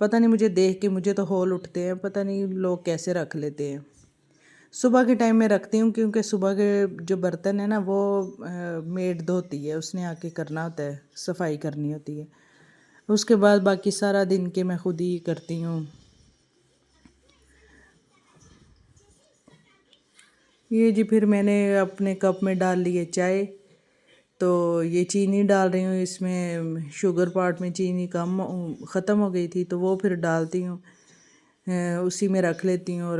پتہ نہیں مجھے دیکھ کے مجھے تو ہول اٹھتے ہیں، پتہ نہیں لوگ کیسے رکھ لیتے ہیں۔ صبح کے ٹائم میں رکھتی ہوں کیونکہ صبح کے جو برتن ہیں نا وہ میڈ دھوتی ہے، اس نے آ کے کرنا ہوتا ہے، صفائی کرنی ہوتی ہے۔ اس کے بعد باقی سارا دن کے میں خود ہی کرتی ہوں۔ یہ جی پھر میں نے اپنے کپ میں ڈال لی ہے چائے، تو یہ چینی ڈال رہی ہوں، اس میں شوگر پارٹ میں چینی ختم ہو گئی تھی تو وہ پھر ڈالتی ہوں، اسی میں رکھ لیتی ہوں۔ اور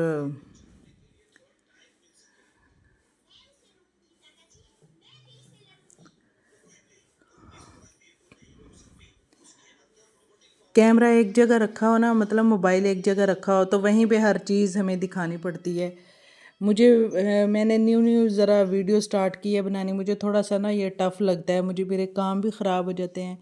کیمرہ ایک جگہ رکھا ہو نا، مطلب موبائل ایک جگہ رکھا ہو تو وہیں پہ ہر چیز ہمیں دکھانی پڑتی ہے۔ میں نے نیو ذرا ویڈیو سٹارٹ کی ہے بنانی، مجھے تھوڑا سا نا یہ ٹف لگتا ہے، مجھے میرے کام بھی خراب ہو جاتے ہیں۔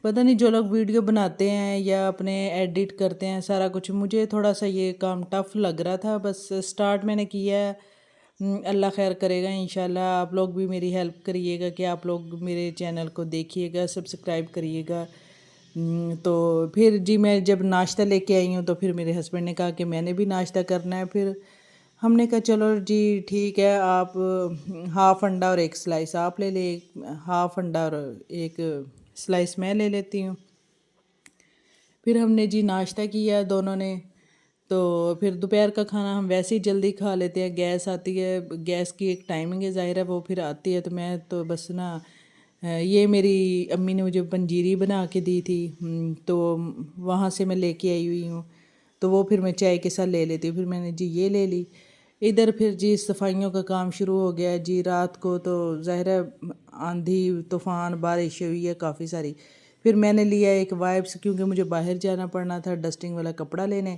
پتہ نہیں جو لوگ ویڈیو بناتے ہیں یا اپنے ایڈٹ کرتے ہیں سارا کچھ، مجھے تھوڑا سا یہ کام ٹف لگ رہا تھا، بس سٹارٹ میں نے کیا ہے۔ اللہ خیر کرے گا انشاءاللہ، آپ لوگ بھی میری ہیلپ کریے گا کہ آپ لوگ میرے چینل کو دیکھیے گا، سبسکرائب کریے گا۔ تو پھر جی میں جب ناشتہ لے کے آئی ہوں تو پھر میرے ہسبینڈ نے کہا کہ میں نے بھی ناشتہ کرنا ہے، پھر ہم نے کہا چلو جی ٹھیک ہے، آپ ہاف انڈا اور ایک سلائس آپ لے لیں، ہاف انڈا اور ایک سلائس میں لے لیتی ہوں۔ پھر ہم نے جی ناشتہ کیا دونوں نے، تو پھر دوپہر کا کھانا ہم ویسے ہی جلدی کھا لیتے ہیں، گیس آتی ہے، گیس کی ایک ٹائمنگ ہے ظاہر ہے، وہ پھر آتی ہے، تو میں تو بس نا یہ میری امی نے مجھے پنجیری بنا کے دی تھی، تو وہاں سے میں لے کے آئی ہوئی ہوں، تو وہ پھر میں چائے کے ساتھ لے لیتی ہوں، پھر میں نے جی یہ لے لی۔ ادھر پھر جی صفائیوں کا کام شروع ہو گیا جی، رات کو تو ظاہر ہے آندھی طوفان بارش ہوئی ہے کافی ساری، پھر میں نے لیا ایک وائپس، کیونکہ مجھے باہر جانا پڑنا تھا ڈسٹنگ والا کپڑا لینے،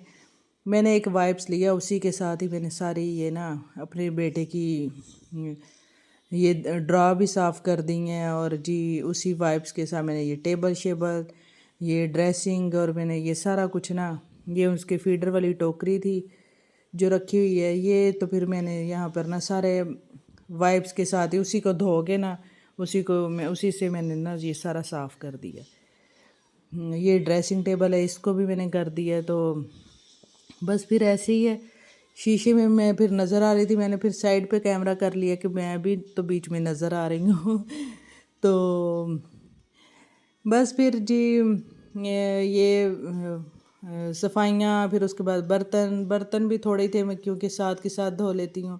میں نے ایک وائپس لیا، اسی کے ساتھ ہی میں نے ساری یہ نا اپنے بیٹے کی یہ ڈرا بھی صاف کر دی ہیں، اور جی اسی وائپس کے ساتھ میں نے یہ ٹیبل شیبل، یہ ڈریسنگ، اور میں نے یہ سارا کچھ نا، یہ اس کے فیڈر والی ٹوکری تھی جو رکھی ہوئی ہے، یہ تو پھر میں نے یہاں پر نا سارے وائپس کے ساتھ ہی اسی کو دھو کے نا اسی سے میں نے نا یہ سارا صاف کر دیا۔ یہ ڈریسنگ ٹیبل ہے، اس کو بھی میں نے کر دیا، تو بس پھر ایسے ہی ہے۔ شیشے میں پھر نظر آ رہی تھی، میں نے پھر سائڈ پہ کیمرہ کر لیا کہ میں بھی تو بیچ میں نظر آ رہی ہوں۔ تو بس پھر جی یہ صفائیاں، پھر اس کے بعد برتن بھی تھوڑے تھے، میں کیونکہ ساتھ کے ساتھ دھو لیتی ہوں،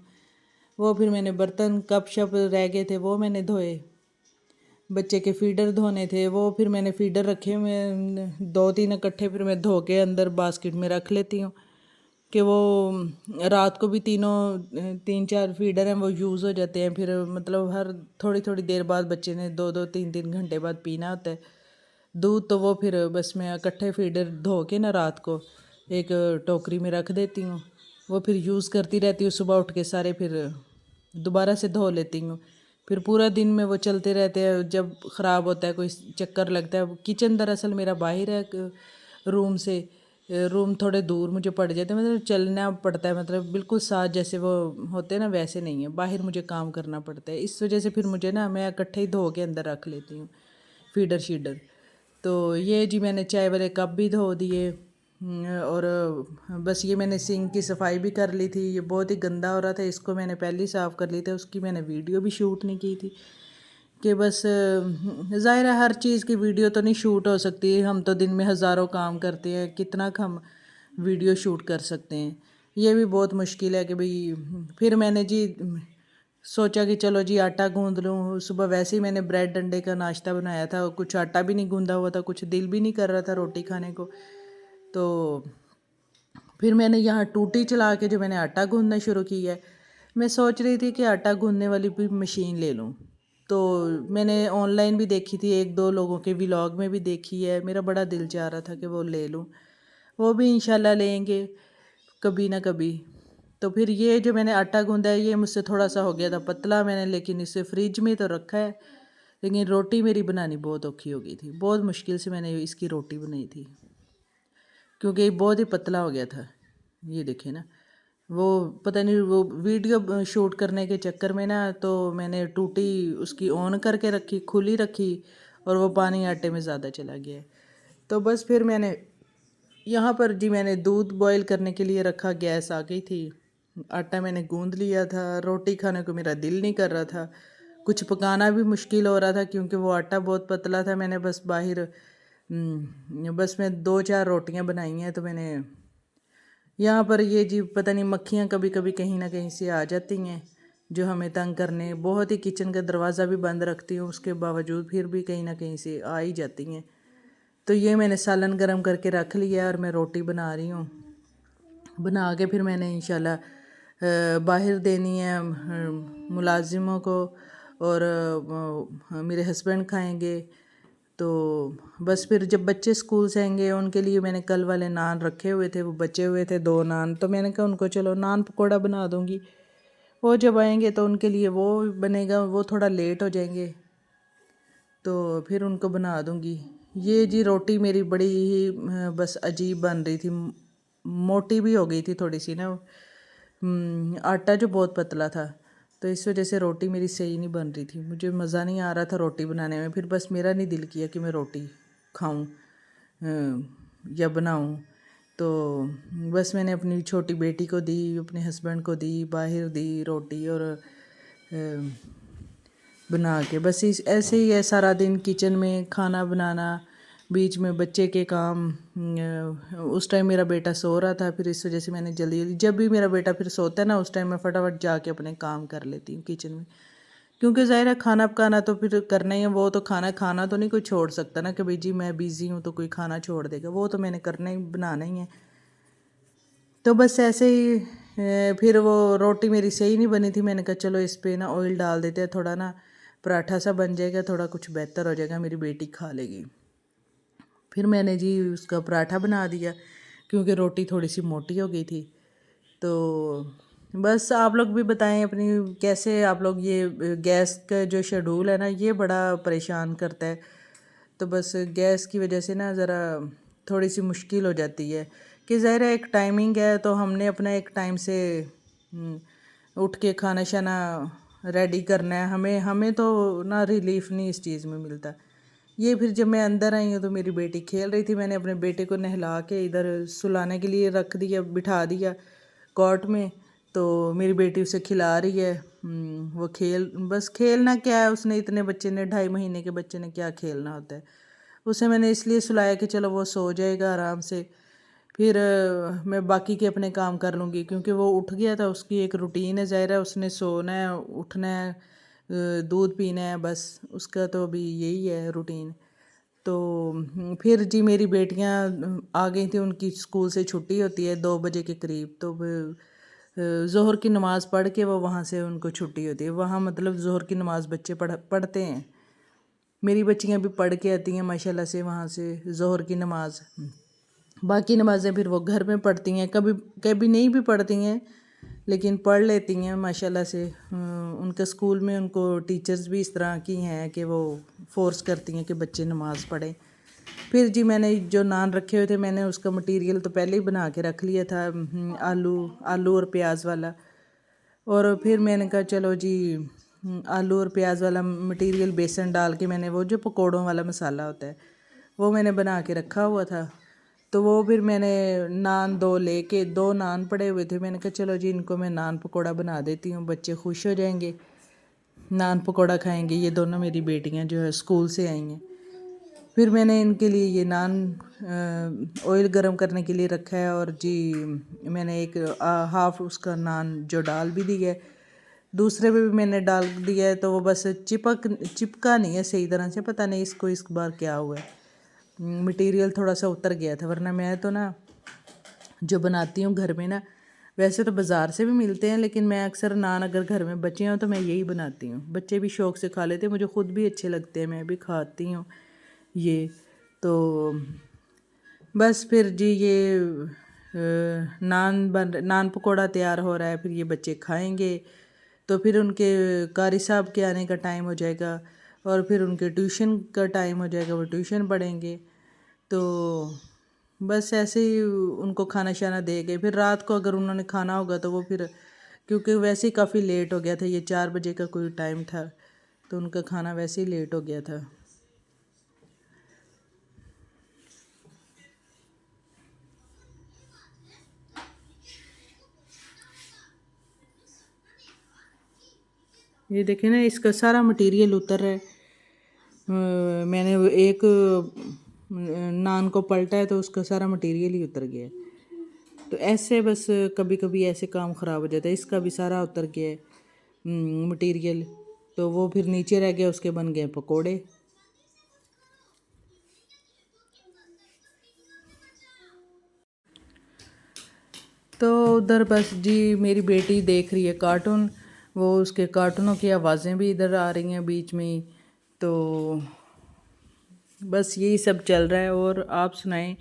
وہ پھر میں نے برتن کپ شپ رہ گئے تھے وہ میں نے دھوئے، بچے کے فیڈر دھونے تھے وہ پھر میں نے فیڈر رکھے ہوئے 2-3 اکٹھے، پھر میں دھو کے اندر باسکٹ میں رکھ لیتی ہوں کہ وہ رات کو بھی 3-4 فیڈر ہیں وہ یوز ہو جاتے ہیں، پھر مطلب ہر تھوڑی دیر بعد بچے نے 2-3 گھنٹے بعد پینا ہوتا ہے دودھ، تو وہ پھر بس میں اکٹھے فیڈر دھو کے نا رات کو ایک ٹوکری میں رکھ دیتی ہوں، وہ پھر یوز کرتی رہتی ہوں، صبح اٹھ کے سارے پھر دوبارہ سے دھو لیتی ہوں، پھر پورا دن میں وہ چلتے رہتے ہیں، جب خراب ہوتا ہے کوئی چکر لگتا ہے۔ کچن دراصل میرا باہر ہے روم سے، روم تھوڑے دور مجھے پڑ جاتے ہیں، مطلب چلنا پڑتا ہے، مطلب بالکل ساتھ جیسے وہ ہوتے ہیں نا ویسے نہیں ہے، باہر مجھے کام کرنا پڑتا ہے، اس وجہ سے پھر مجھے نا میں اکٹھے ہی دھو کے اندر رکھ لیتی ہوں فیڈر شیڈر۔ تو یہ جی میں نے چائے والے کپ بھی دھو دیے، اور بس یہ میں نے سنک کی صفائی بھی کر لی تھی، یہ بہت ہی گندا ہو رہا تھا، اس کو میں نے پہلے ہی صاف کر لی تھی، اس کی میں نے ویڈیو بھی شوٹ نہیں کی تھی کہ بس ظاہر ہے ہر چیز کی ویڈیو تو نہیں شوٹ ہو سکتی، ہم تو دن میں ہزاروں کام کرتے ہیں، کتنا ہم ویڈیو شوٹ کر سکتے ہیں، یہ بھی بہت مشکل ہے کہ بھئی۔ پھر میں نے جی سوچا کہ چلو جی آٹا گوندھ لوں، صبح ویسے ہی میں نے بریڈ انڈے کا ناشتہ بنایا تھا، کچھ آٹا بھی نہیں گوندا ہوا تھا، کچھ دل بھی نہیں کر رہا تھا روٹی کھانے کو، تو پھر میں نے یہاں ٹوٹی چلا کے جو میں نے آٹا گوندھنا شروع کیا ہے، میں سوچ رہی تھی کہ آٹا گوندھنے والی بھی مشین لے لوں، تو میں نے آن لائن بھی دیکھی تھی، 1-2 لوگوں کے ولاگ میں بھی دیکھی ہے، میرا بڑا دل چاہ رہا تھا کہ وہ لے لوں، وہ بھی انشاءاللہ لیں گے کبھی نہ کبھی۔ تو پھر یہ جو میں نے آٹا گوندھا ہے یہ مجھ سے تھوڑا سا ہو گیا تھا پتلا، میں نے لیکن اسے فریج میں تو رکھا ہے، لیکن روٹی میری بنانی بہت اوکھی ہو گئی تھی، بہت مشکل سے میں نے اس کی روٹی بنائی تھی، کیونکہ یہ بہت ہی پتلا ہو گیا تھا۔ یہ دیکھیں نا، وہ پتہ نہیں وہ ویڈیو شوٹ کرنے کے چکر میں نا، تو میں نے ٹوٹی اس کی آن کر کے رکھی، کھلی رکھی، اور وہ پانی آٹے میں زیادہ چلا گیا ہے، تو بس پھر میں نے یہاں پر جی میں نے دودھ بوائل کرنے کے لیے رکھا، گیس آ گئی تھی، آٹا میں نے گوندھ لیا تھا، روٹی کھانے کو میرا دل نہیں کر رہا تھا، کچھ پکانا بھی مشکل ہو رہا تھا کیونکہ وہ آٹا بہت پتلا تھا۔ میں نے بس بس میں 2-4 روٹیاں بنائی ہیں، تو میں نے یہاں پر یہ جی پتہ نہیں مکھیاں کبھی کبھی کہیں نہ کہیں سے آ جاتی ہیں جو ہمیں تنگ کرنے، بہت ہی کچن کا دروازہ بھی بند رکھتی ہوں، اس کے باوجود پھر بھی کہیں نہ کہیں سے آ ہی جاتی ہیں۔ تو یہ میں نے سالن گرم کر کے رکھ لیا اور میں روٹی بنا رہی ہوں، بنا کے پھر میں نے انشاءاللہ باہر دینی ہے ملازموں کو، اور میرے ہسبینڈ کھائیں گے۔ تو بس پھر جب بچے اسکول سے آئیں گے، ان کے لیے میں نے کل والے نان رکھے ہوئے تھے، وہ بچے ہوئے تھے 2 نان، تو میں نے کہا ان کو چلو نان پکوڑا بنا دوں گی، وہ جب آئیں گے تو ان کے لیے وہ بنے گا، وہ تھوڑا لیٹ ہو جائیں گے تو پھر ان کو بنا دوں گی۔ یہ جی روٹی میری بڑی ہی بس عجیب بن رہی تھی، موٹی بھی ہو گئی تھی تھوڑی سی نا، آٹا جو بہت پتلا تھا، تو اس وجہ سے روٹی میری صحیح نہیں بن رہی تھی، مجھے مزہ نہیں آ رہا تھا روٹی بنانے میں۔ پھر بس میرا نہیں دل کیا کہ میں روٹی کھاؤں یا بناؤں، تو بس میں نے اپنی چھوٹی بیٹی کو دی، اپنے ہسبینڈ کو دی، باہر دی روٹی، اور بنا کے بس ایسے ہی ہے سارا دن کچن میں کھانا بنانا، بیچ میں بچے کے کام۔ اس ٹائم میرا بیٹا سو رہا تھا، پھر اس وجہ سے میں نے جلدی جب بھی میرا بیٹا پھر سوتا ہے نا، اس ٹائم میں فٹافٹ جا کے اپنے کام کر لیتی ہوں کچن میں، کیونکہ ظاہر ہے کھانا پکانا تو پھر کرنا ہی ہے، وہ تو کھانا تو نہیں کوئی چھوڑ سکتا نا کہ بھئی جی میں بیزی ہوں تو کوئی کھانا چھوڑ دے گا، وہ تو میں نے کرنا ہی بنانا ہی ہے۔ تو بس ایسے ہی پھر وہ روٹی میری صحیح نہیں بنی تھی، میں نے کہا چلو اس پہ نا آئل ڈال دیتے ہیں، تھوڑا نا پراٹھا سا بن جائے گا، تھوڑا کچھ بہتر ہو جائے گا، میری بیٹی کھا لے گی۔ پھر میں نے جی اس کا پراٹھا بنا دیا کیونکہ روٹی تھوڑی سی موٹی ہو گئی تھی۔ تو بس آپ لوگ بھی بتائیں اپنی کیسے آپ لوگ یہ گیس کا جو شیڈول ہے نا، یہ بڑا پریشان کرتا ہے، تو بس گیس کی وجہ سے نا ذرا تھوڑی سی مشکل ہو جاتی ہے کہ ظاہر ہے ایک ٹائمنگ ہے، تو ہم نے اپنا ایک ٹائم سے اٹھ کے کھانا شانا ریڈی کرنا ہے، ہمیں تو نا ریلیف نہیں اس چیز میں ملتا۔ یہ پھر جب میں اندر آئی ہوں تو میری بیٹی کھیل رہی تھی، میں نے اپنے بیٹے کو نہلا کے ادھر سلانے کے لیے رکھ دیا، بٹھا دیا کاٹ میں، تو میری بیٹی اسے کھلا رہی ہے، وہ بس کھیلنا کیا ہے، اس نے اتنے بچے نے 2.5 مہینے کے بچے نے کیا کھیلنا ہوتا ہے، اسے میں نے اس لیے سلایا کہ چلو وہ سو جائے گا آرام سے، پھر میں باقی کے اپنے کام کر لوں گی، کیونکہ وہ اٹھ گیا تھا، اس کی ایک روٹین ہے، ظاہر ہے اس نے سونا ہے، اٹھنا ہے، دودھ پینا ہے، بس اس کا تو ابھی یہی ہے روٹین۔ تو پھر جی میری بیٹیاں آ گئی تھیں، ان کی اسکول سے چھٹی ہوتی ہے 2 بجے کے قریب، تو ظہر کی نماز پڑھ کے وہ وہاں سے ان کو چھٹی ہوتی ہے، وہاں مطلب ظہر کی نماز بچے پڑھتے ہیں، میری بچیاں بھی پڑھ کے آتی ہیں ماشاءاللہ سے وہاں سے ظہر کی نماز۔ باقی نمازیں پھر وہ گھر میں پڑھتی ہیں، کبھی نہیں بھی پڑھتی ہیں لیکن پڑھ لیتی ہیں ماشاءاللہ سے، ان کے اسکول میں ان کو ٹیچرز بھی اس طرح کی ہیں کہ وہ فورس کرتی ہیں کہ بچے نماز پڑھیں۔ پھر جی میں نے جو نان رکھے ہوئے تھے، میں نے اس کا مٹیریل تو پہلے ہی بنا کے رکھ لیا تھا، آلو اور پیاز والا، اور پھر میں نے کہا چلو جی آلو اور پیاز والا مٹیریل بیسن ڈال کے میں نے وہ جو پکوڑوں والا مسالہ ہوتا ہے وہ میں نے بنا کے رکھا ہوا تھا، تو وہ پھر میں نے نان 2 لے کے 2 نان پڑے ہوئے تھے، میں نے کہا چلو جی ان کو میں نان پکوڑا بنا دیتی ہوں، بچے خوش ہو جائیں گے، نان پکوڑا کھائیں گے۔ یہ دونوں میری بیٹیاں جو ہے اسکول سے آئی ہیں، پھر میں نے ان کے لیے یہ نان آئل گرم کرنے کے لیے رکھا ہے، اور جی میں نے ایک ہاف اس کا نان جو ڈال بھی دی ہے، دوسرے پہ بھی میں نے ڈال دیا ہے، تو وہ بس چپکا نہیں ہے صحیح طرح سے، پتہ نہیں اس بار کیا ہوا ہے، مٹیریل تھوڑا سا اتر گیا تھا، ورنہ میں تو نا جو بناتی ہوں گھر میں نا، ویسے تو بازار سے بھی ملتے ہیں لیکن میں اکثر نان اگر گھر میں بچے ہوں تو میں یہی بناتی ہوں، بچے بھی شوق سے کھا لیتے ہیں، مجھے خود بھی اچھے لگتے ہیں، میں بھی کھاتی ہوں یہ۔ تو بس پھر جی یہ نان پکوڑا تیار ہو رہا ہے، پھر یہ بچے کھائیں گے تو پھر ان کے قاری صاحب کے آنے کا ٹائم ہو جائے گا، اور پھر ان کے ٹیوشن کا ٹائم ہو جائے گا، وہ ٹیوشن پڑھیں گے، تو بس ایسے ہی ان کو کھانا شانا دے گئے۔ پھر رات کو اگر انہوں نے کھانا ہوگا تو وہ پھر، کیونکہ ویسے ہی کافی لیٹ ہو گیا تھا، یہ 4 بجے کا کوئی ٹائم تھا، تو ان کا کھانا ویسے ہی لیٹ ہو گیا تھا۔ یہ دیکھیں نا اس کا سارا مٹیریل اتر رہا ہے، میں نے ایک نان کو پلٹا ہے تو اس کا سارا مٹیریل ہی اتر گیا ہے۔ تو ایسے بس کبھی کبھی ایسے کام خراب ہو جاتا ہے، اس کا بھی سارا اتر گیا ہے مٹیریل، تو وہ پھر نیچے رہ گیا، اس کے بن گئے پکوڑے۔ تو ادھر بس جی میری بیٹی دیکھ رہی ہے کارٹون، وہ اس کے کارٹونوں کی آوازیں بھی ادھر آ رہی ہیں بیچ میں ہی، تو بس یہی سب چل رہا ہے۔ اور آپ سنائیں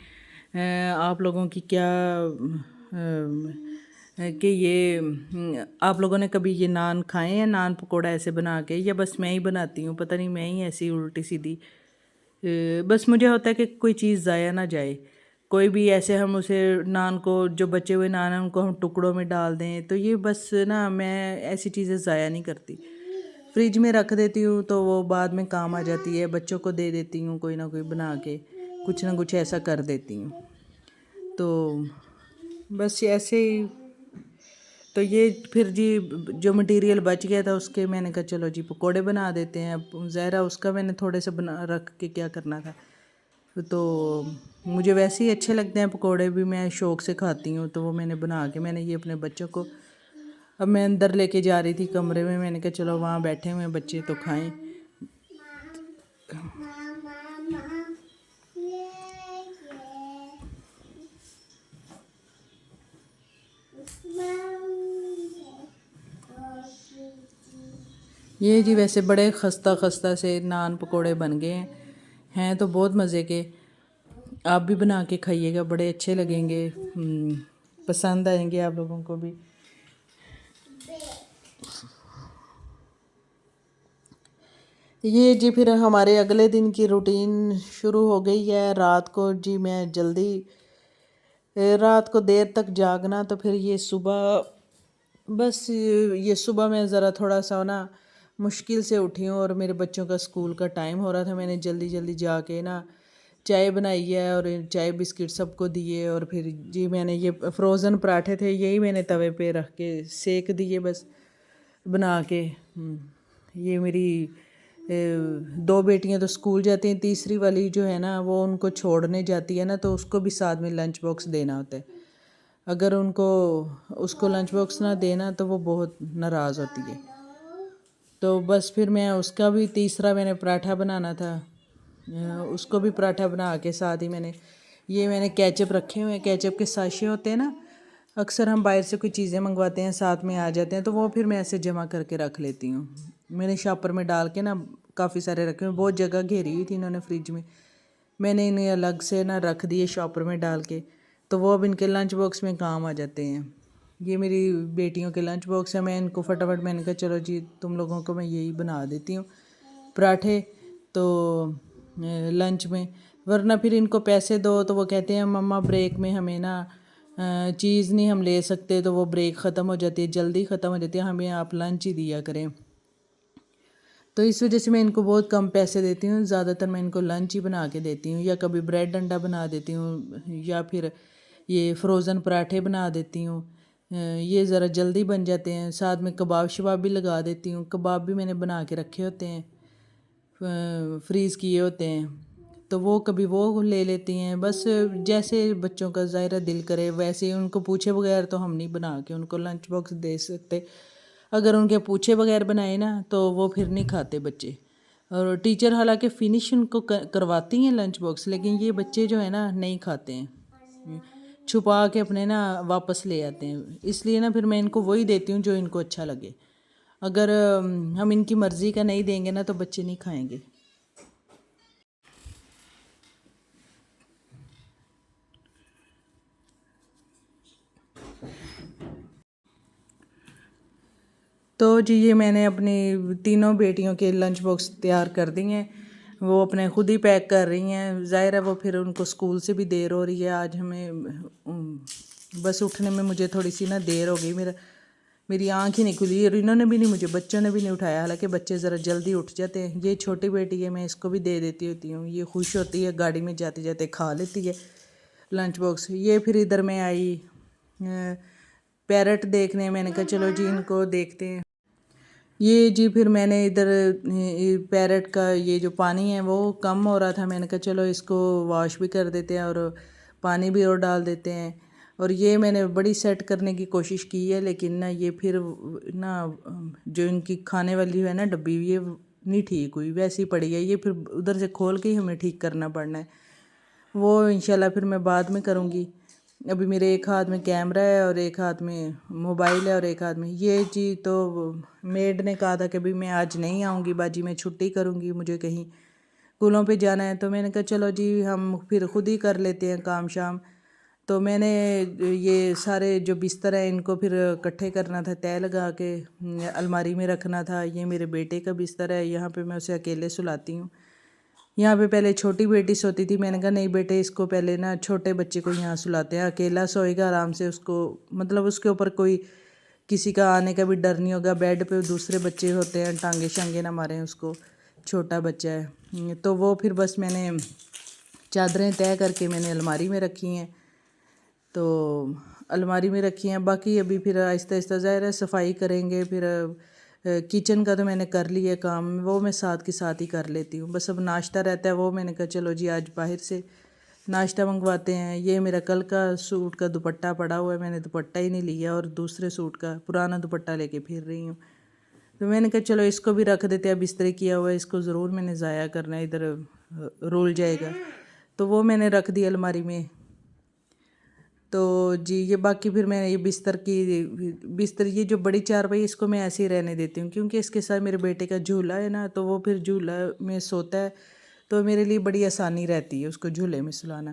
آپ لوگوں کی کیا کہ یہ آپ لوگوں نے کبھی یہ نان کھائے ہیں، نان پکوڑا ایسے بنا کے، یا بس میں ہی بناتی ہوں، پتہ نہیں میں ہی ایسی الٹی سیدھی، بس مجھے ہوتا ہے کہ کوئی چیز ضائع نہ جائے، کوئی بھی ایسے ہم اسے نان کو، جو بچے ہوئے نان ہیں ان کو ہم ٹکڑوں میں ڈال دیں، تو یہ بس نا میں ایسی چیزیں ضائع نہیں کرتی، فریج میں رکھ دیتی ہوں تو وہ بعد میں کام آ جاتی ہے، بچوں کو دے دیتی ہوں کوئی نہ کوئی بنا کے، کچھ نہ کچھ ایسا کر دیتی ہوں، تو بس ایسے ہی۔ تو یہ پھر جی جو مٹیریل بچ گیا تھا اس کے میں نے کہا چلو جی پکوڑے بنا دیتے ہیں، اب ظاہرہ اس کا میں نے تھوڑے سے رکھ کے کیا کرنا تھا، تو مجھے ویسے ہی اچھے لگتے ہیں پکوڑے بھی، میں شوق سے کھاتی ہوں، تو وہ میں نے بنا کے میں نے یہ اپنے بچوں کو، اب میں اندر لے کے جا رہی تھی کمرے میں نے کہا چلو وہاں بیٹھے ہوئے بچے تو کھائیں۔ یہ جی ویسے بڑے خستہ خستہ سے نان پکوڑے بن گئے ہیں تو بہت مزے کے، آپ بھی بنا کے کھائیے گا، بڑے اچھے لگیں گے، پسند آئیں گے آپ لوگوں کو بھی۔ یہ جی پھر ہمارے اگلے دن کی روٹین شروع ہو گئی ہے، رات کو جی میں جلدی، رات کو دیر تک جاگنا، تو پھر یہ صبح، بس یہ صبح میں ذرا تھوڑا سا نا مشکل سے اٹھی ہوں، اور میرے بچوں کا اسکول کا ٹائم ہو رہا تھا، میں نے جلدی جلدی جا کے نا چائے بنائی ہے اور چائے بسکٹ سب کو دیے، اور پھر جی میں نے یہ فروزن پراٹھے تھے، یہی میں نے توے پہ رکھ کے سیک دیے بس بنا کے۔ یہ میری دو بیٹیاں تو اسکول جاتی ہیں، تیسری والی جو ہے نا وہ ان کو چھوڑنے جاتی ہے نا، تو اس کو بھی ساتھ میں لنچ باکس دینا ہوتا ہے، اگر ان کو اس کو لنچ باکس نہ دینا تو وہ بہت ناراض ہوتی ہے، تو بس پھر میں اس کا بھی تیسرا میں نے پراٹھا بنانا تھا، اس کو بھی پراٹھا بنا کے ساتھ ہی میں نے کیچپ رکھے ہوئے ہیں، کیچپ کے ساشے ہوتے ہیں نا، اکثر ہم باہر سے کوئی چیزیں منگواتے ہیں ساتھ میں آ جاتے ہیں، تو وہ پھر میں ایسے جمع کر کے رکھ لیتی ہوں، میں نے شاپر میں ڈال کے نا کافی سارے رکھے ہوئے، بہت جگہ گھیری ہوئی تھی انہوں نے فریج میں نے انہیں الگ سے نا رکھ دیے شاپر میں ڈال کے، تو وہ اب ان کے لنچ باکس میں کام آ جاتے ہیں۔ یہ میری بیٹیوں کے لنچ باکس ہیں، میں ان کو فٹافٹ میں نے کہا چلو جی تم لوگوں کو میں یہی بنا دیتی ہوں پراٹھے، تو لنچ میں، ورنہ پھر ان کو پیسے دو تو وہ کہتے ہیں مما بریک میں ہمیں نا چیز نہیں ہم لے سکتے، تو وہ بریک ختم ہو جاتی ہے، جلدی ختم ہو جاتی ہے، ہمیں آپ لنچ ہی دیا کریں، تو اس وجہ سے میں ان کو بہت کم پیسے دیتی ہوں، زیادہ تر میں ان کو لنچ ہی بنا کے دیتی ہوں، یا کبھی بریڈ انڈا بنا دیتی ہوں، یا پھر یہ فروزن پراٹھے بنا دیتی ہوں، یہ ذرا جلدی بن جاتے ہیں، ساتھ میں کباب شباب بھی لگا دیتی ہوں، کباب بھی میں نے بنا کے رکھے ہوتے ہیں، فریز کیے ہوتے ہیں، تو وہ کبھی وہ لے لیتی ہیں، بس جیسے بچوں کا ظاہرہ دل کرے ویسے ہی، ان کو پوچھے بغیر تو ہم نہیں بنا کے ان کو لنچ باکس دے سکتے، اگر ان کے پوچھے بغیر بنائے نا تو وہ پھر نہیں کھاتے بچے، اور ٹیچر حالانکہ فنش ان کو کرواتی ہیں لنچ باکس، لیکن یہ بچے جو ہیں نا نہیں کھاتے ہیں، چھپا کے اپنے نا واپس لے آتے ہیں، اس لیے نا پھر میں ان کو وہی دیتی ہوں جو ان کو اچھا لگے، اگر ہم ان کی مرضی کا نہیں دیں گے نا تو بچے نہیں کھائیں گے۔ تو جی یہ میں نے اپنی تینوں بیٹیوں کے لنچ باکس تیار کر دی ہیں، وہ اپنے خود ہی پیک کر رہی ہیں، ظاہر ہے وہ پھر ان کو اسکول سے بھی دیر ہو رہی ہے، آج ہمیں بس اٹھنے میں مجھے تھوڑی سی نا دیر ہو گئی، میری آنکھ ہی نہیں کھلی، اور انہوں نے بھی نہیں، مجھے بچوں نے بھی نہیں اٹھایا، حالانکہ بچے ذرا جلدی اٹھ جاتے ہیں، یہ چھوٹی بیٹی ہے میں اس کو بھی دے دیتی ہوتی ہوں، یہ خوش ہوتی ہے، گاڑی میں جاتے جاتے کھا لیتی ہے لنچ باکس۔ یہ پھر ادھر میں آئی پیرٹ دیکھنے، میں نے کہا چلو جی ان کو دیکھتے ہیں، یہ جی پھر میں نے ادھر پیرٹ کا یہ جو پانی ہے وہ کم ہو رہا تھا، میں نے کہا چلو اس کو واش بھی کر دیتے ہیں اور پانی بھی اور ڈال دیتے ہیں. اور یہ میں نے بڑی سیٹ کرنے کی کوشش کی ہے، لیکن نا یہ پھر نا جو ان کی کھانے والی ہے نا ڈبی، یہ نہیں ٹھیک ہوئی، ویسی پڑی ہے. یہ پھر ادھر سے کھول کے ہی ہمیں ٹھیک کرنا پڑنا ہے. وہ انشاءاللہ پھر میں بعد میں کروں گی. ابھی میرے ایک ہاتھ میں کیمرہ ہے اور ایک ہاتھ میں موبائل ہے اور ایک ہاتھ میں یہ چیز. تو میڈ نے کہا تھا کہ بھی میں آج نہیں آؤں گی باجی، میں چھٹی کروں گی، مجھے کہیں کولوں پہ جانا ہے. تو میں نے کہا چلو جی ہم پھر خود ہی کر لیتے ہیں کام شام. تو میں نے یہ سارے جو بستر ہیں ان کو پھر اکٹھے کرنا تھا، تہہ لگا کے الماری میں رکھنا تھا. یہ میرے بیٹے کا بستر ہے، یہاں پہ میں اسے اکیلے سلاتی ہوں. یہاں پہ پہلے چھوٹی بیٹی سوتی تھی، میں نے کہا نہیں بیٹے اس کو پہلے نا چھوٹے بچے کو یہاں سلاتے ہیں، اکیلا سوئے گا آرام سے، اس کو مطلب اس کے اوپر کوئی کسی کا آنے کا بھی ڈر نہیں ہوگا. بیڈ پہ دوسرے بچے ہوتے ہیں، ٹانگے شانگے نہ ماریں اس کو، چھوٹا بچہ ہے. تو وہ پھر بس میں نے چادریں تہہ کر کے میں نے الماری میں رکھی ہیں. تو الماری میں رکھی ہیں، باقی ابھی پھر آہستہ آہستہ ظاہر ہے صفائی کریں گے. پھر کچن کا تو میں نے کر لیا کام، وہ میں ساتھ کے ساتھ ہی کر لیتی ہوں. بس اب ناشتہ رہتا ہے، وہ میں نے کہا چلو جی آج باہر سے ناشتہ منگواتے ہیں. یہ میرا کل کا سوٹ کا دوپٹہ پڑا ہوا ہے، میں نے دوپٹہ ہی نہیں لیا اور دوسرے سوٹ کا پرانا دوپٹہ لے کے پھر رہی ہوں. تو میں نے کہا چلو اس کو بھی رکھ دیتے ہیں، بستری کیا ہوا ہے، اس کو ضرور میں نے ضائع کرنا ہے، ادھر رول جائے گا. تو وہ میں نے رکھ دی الماری میں. تو جی یہ باقی پھر میں یہ بستر یہ جو بڑی چارپائی اس کو میں ایسے ہی رہنے دیتی ہوں، کیونکہ اس کے ساتھ میرے بیٹے کا جھولا ہے نا، تو وہ پھر جھولا میں سوتا ہے، تو میرے لیے بڑی آسانی رہتی ہے اس کو جھولے میں سلانا.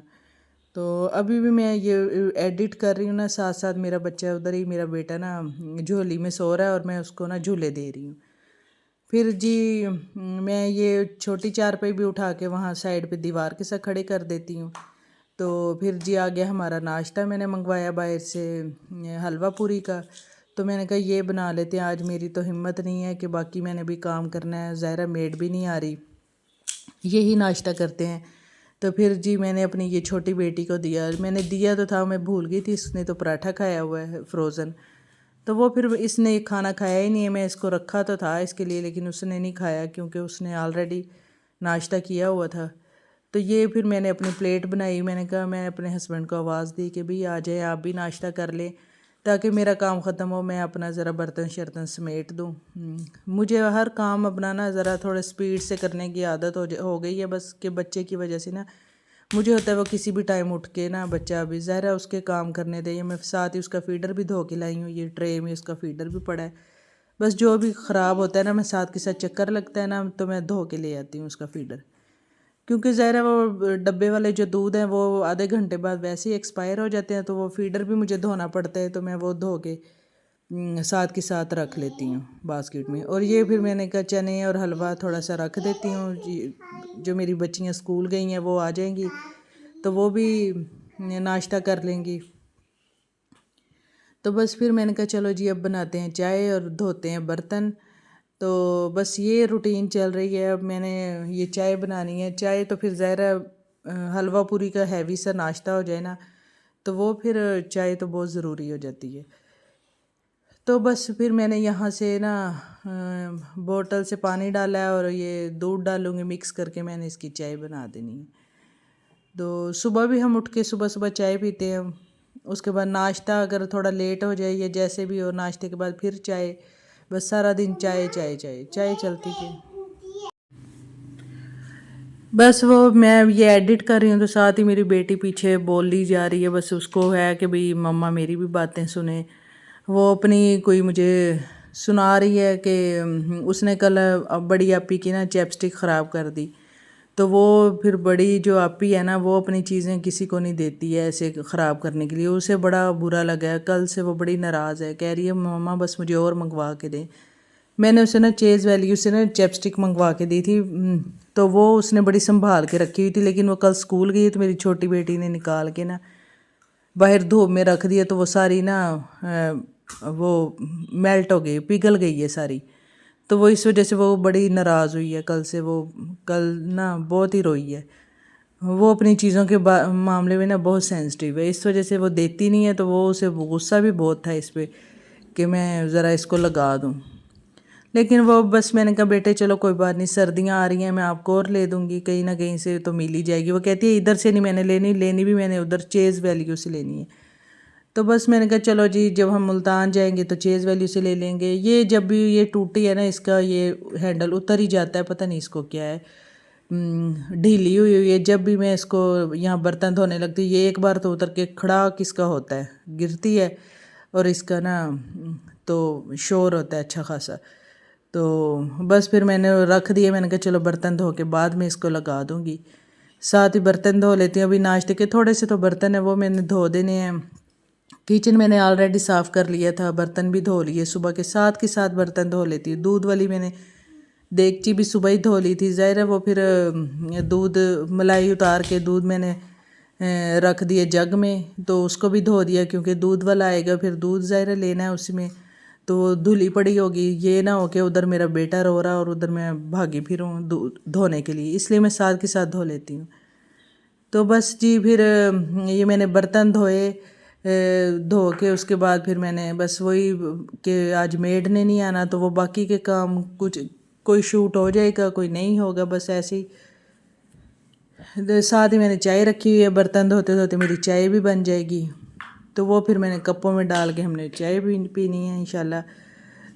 تو ابھی بھی میں یہ ایڈٹ کر رہی ہوں نا، ساتھ ساتھ میرا بچہ ادھر ہی، میرا بیٹا نا جھولی میں سو رہا ہے اور میں اس کو نا جھولے دے رہی ہوں. پھر جی میں یہ چھوٹی چارپائی بھی اٹھا کے وہاں سائڈ پہ دیوار کے ساتھ کھڑے کر دیتی ہوں. تو پھر جی آ گیا ہمارا ناشتہ، میں نے منگوایا باہر سے حلوہ پوری کا. تو میں نے کہا یہ بنا لیتے ہیں آج، میری تو ہمت نہیں ہے کہ باقی میں نے بھی کام کرنا ہے، ظاہرہ میڈ بھی نہیں آ رہی، یہی ناشتہ کرتے ہیں. تو پھر جی میں نے اپنی یہ چھوٹی بیٹی کو دیا، میں نے دیا تو تھا، میں بھول گئی تھی، اس نے تو پراٹھا کھایا ہوا ہے فروزن. تو وہ پھر اس نے کھانا کھایا ہی نہیں ہے. میں اس کو رکھا تو تھا اس کے لیے، لیکن اس نے نہیں کھایا کیونکہ اس نے آلریڈی ناشتہ کیا ہوا تھا. تو یہ پھر میں نے اپنی پلیٹ بنائی، میں نے کہا میں اپنے ہسبینڈ کو آواز دی کہ بھئی آ جائیں آپ بھی ناشتہ کر لیں تاکہ میرا کام ختم ہو، میں اپنا ذرا برتن شرتن سمیٹ دوں. مجھے ہر کام اپنا نا ذرا تھوڑا سپیڈ سے کرنے کی عادت ہو گئی ہے، بس کہ بچے کی وجہ سے نا مجھے ہوتا ہے وہ کسی بھی ٹائم اٹھ کے نا بچہ بھی ظاہر ہے اس کے کام کرنے دے. میں ساتھ ہی اس کا فیڈر بھی دھو کے لائی ہوں، یہ ٹرے میں اس کا فیڈر بھی پڑا ہے. بس جو بھی خراب ہوتا ہے نا میں ساتھ کے ساتھ چکر لگتا ہے نا تو میں دھو کے لے آتی ہوں اس کا فیڈر، کیونکہ ظاہر ہے وہ ڈبے والے جو دودھ ہیں وہ آدھے گھنٹے بعد ویسے ہی ایکسپائر ہو جاتے ہیں. تو وہ فیڈر بھی مجھے دھونا پڑتا ہے، تو میں وہ دھو کے ساتھ کے ساتھ رکھ لیتی ہوں باسکٹ میں. اور یہ پھر میں نے کہا چنے اور حلوہ تھوڑا سا رکھ دیتی ہوں. جو میری بچیاں اسکول گئی ہیں وہ آ جائیں گی تو وہ بھی ناشتہ کر لیں گی. تو بس پھر میں نے کہا چلو جی اب بناتے ہیں چائے اور دھوتے ہیں برتن. تو بس یہ روٹین چل رہی ہے. اب میں نے یہ چائے بنانی ہے. چائے تو پھر ظاہر حلوہ پوری کا ہیوی سا ناشتہ ہو جائے نا تو وہ پھر چائے تو بہت ضروری ہو جاتی ہے. تو بس پھر میں نے یہاں سے نا بوٹل سے پانی ڈالا ہے اور یہ دودھ ڈالوں گی، مکس کر کے میں نے اس کی چائے بنا دینی ہے. تو صبح بھی ہم اٹھ کے صبح صبح چائے پیتے ہیں. اس کے بعد ناشتہ اگر تھوڑا لیٹ ہو جائے یا جیسے بھی ہو، ناشتے کے بعد پھر چائے. بس سارا دن چائے چائے چائے چائے چلتی تھی. بس وہ میں یہ ایڈٹ کر رہی ہوں تو ساتھ ہی میری بیٹی پیچھے بول لی جا رہی ہے. بس اس کو ہے کہ بھئی مما میری بھی باتیں سنیں. وہ اپنی کوئی مجھے سنا رہی ہے کہ اس نے کل بڑی آپی کی نا چیپسٹک خراب کر دی. تو وہ پھر بڑی جو آپی ہے نا وہ اپنی چیزیں کسی کو نہیں دیتی ہے ایسے خراب کرنے کے لیے. اسے بڑا برا لگا ہے، کل سے وہ بڑی ناراض ہے، کہہ رہی ہے مما بس مجھے اور منگوا کے دیں. میں نے اسے نا چیز ویلیو سے نا چیپسٹک منگوا کے دی تھی، تو وہ اس نے بڑی سنبھال کے رکھی ہوئی تھی. لیکن وہ کل اسکول گئی تو میری چھوٹی بیٹی نے نکال کے نا باہر دھوپ میں رکھ دیا، تو وہ ساری نا وہ میلٹ ہو گئی، پگھل گئی ہے ساری. تو وہ اس وجہ سے وہ بڑی ناراض ہوئی ہے کل سے. وہ کل نا بہت ہی روئی ہے. وہ اپنی چیزوں کے معاملے میں نا بہت سینسٹیو ہے، اس وجہ سے وہ دیتی نہیں ہے. تو وہ اسے غصہ بھی بہت تھا اس پہ کہ میں ذرا اس کو لگا دوں. لیکن وہ بس میں نے کہا بیٹے چلو کوئی بات نہیں، سردیاں آ رہی ہیں، میں آپ کو اور لے دوں گی، کہیں نہ کہیں سے تو مل ہی جائے گی۔ وہ کہتی ہے ادھر سے نہیں میں نے لینی بھی میں نے ادھر چیز ویلیو سے لینی ہے۔ تو بس میں نے کہا چلو جی جب ہم ملتان جائیں گے تو چیز ویلیو سے لے لیں گے۔ یہ جب بھی یہ ٹوٹی ہے نا، اس کا یہ ہینڈل اتر ہی جاتا ہے، پتہ نہیں اس کو کیا ہے، ڈھیلی ہوئی ہے۔ جب بھی میں اس کو یہاں برتن دھونے لگتی یہ ایک بار تو اتر کے کھڑا کس کا ہوتا ہے، گرتی ہے، اور اس کا نا تو شور ہوتا ہے اچھا خاصا۔ تو بس پھر میں نے رکھ دیے، میں نے کہا چلو برتن دھو کے بعد میں اس کو لگا دوں گی، ساتھ ہی برتن دھو لیتی ہوں۔ ابھی ناشتے کے تھوڑے سے تو برتن ہیں وہ میں نے دھو دینے ہیں۔ کچن میں نے آلریڈی صاف کر لیا تھا، برتن بھی دھو لیے، صبح کے ساتھ برتن دھو لیتی ہوں۔ دودھ والی میں نے دیگچی بھی صبح ہی دھو لی تھی، ظاہر ہے وہ پھر دودھ ملائی اتار کے دودھ میں نے رکھ دیے جگ میں، تو اس کو بھی دھو دیا کیونکہ دودھ والا آئے گا، پھر دودھ ظاہر ہے لینا ہے اس میں، تو وہ دھلی پڑی ہوگی، یہ نہ ہو کہ ادھر میرا بیٹا رو رہا اور ادھر میں بھاگی پھروں دھونے کے لیے، اس لیے میں ساتھ کے ساتھ دھو لیتی ہوں۔ تو بس جی پھر یہ میں نے برتن دھوئے، دھو کے اس کے بعد پھر میں نے بس وہی کہ آج میڈ نے نہیں آنا تو وہ باقی کے کام کچھ کوئی شوٹ ہو جائے گا کوئی نہیں ہوگا، بس ایسے ہی۔ ساتھ ہی میں نے چائے رکھی ہوئی ہے، برتن دھوتے دھوتے میری چائے بھی بن جائے گی، تو وہ پھر میں نے کپوں میں ڈال کے ہم نے چائے بھی پینی ہے انشاءاللہ۔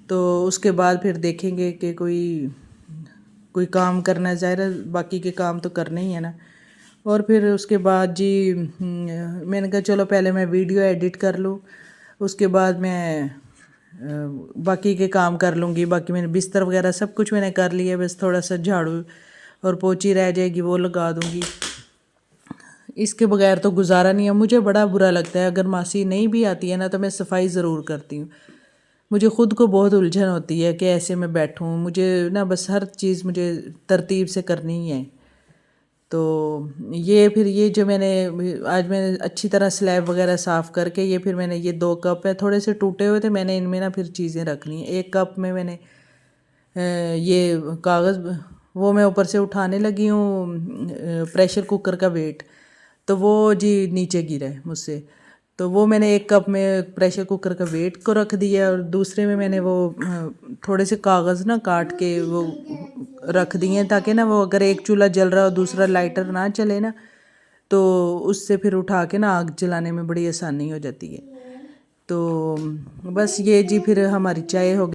تو اس کے بعد پھر دیکھیں گے کہ کوئی کام کرنا ہے، ظاہر ہے باقی کے کام تو کرنے ہی ہے نا۔ اور پھر اس کے بعد جی میں نے کہا چلو پہلے میں ویڈیو ایڈٹ کر لوں، اس کے بعد میں باقی کے کام کر لوں گی۔ باقی میں نے بستر وغیرہ سب کچھ میں نے کر لیا، بس تھوڑا سا جھاڑو اور پوچی رہ جائے گی وہ لگا دوں گی۔ اس کے بغیر تو گزارا نہیں ہے، مجھے بڑا برا لگتا ہے اگر ماسی نہیں بھی آتی ہے نا تو میں صفائی ضرور کرتی ہوں۔ مجھے خود کو بہت الجھن ہوتی ہے کہ ایسے میں بیٹھوں، مجھے نا بس ہر چیز مجھے ترتیب سے کرنی ہی ہے۔ تو یہ پھر یہ جو میں نے آج میں نے اچھی طرح سلیب وغیرہ صاف کر کے یہ پھر میں نے یہ 2 کپ ہے تھوڑے سے ٹوٹے ہوئے تھے، میں نے ان میں نا پھر چیزیں رکھنی ہیں۔ 1 کپ میں نے یہ کاغذ وہ میں اوپر سے اٹھانے لگی ہوں پریشر کوکر کا ویٹ، تو وہ جی نیچے گرا ہے مجھ سے، تو وہ میں نے 1 کپ میں پریشر کوکر کا ویٹ کو رکھ دیا، اور دوسرے میں نے وہ تھوڑے سے کاغذ نا کاٹ کے وہ رکھ دیے تاکہ نا وہ اگر ایک چولہا جل رہا ہو دوسرا لائٹر نہ چلے نا، تو اس سے پھر اٹھا کے نا آگ جلانے میں بڑی آسانی ہو جاتی ہے۔ تو بس یہ جی پھر ہماری چائے ہو گئی۔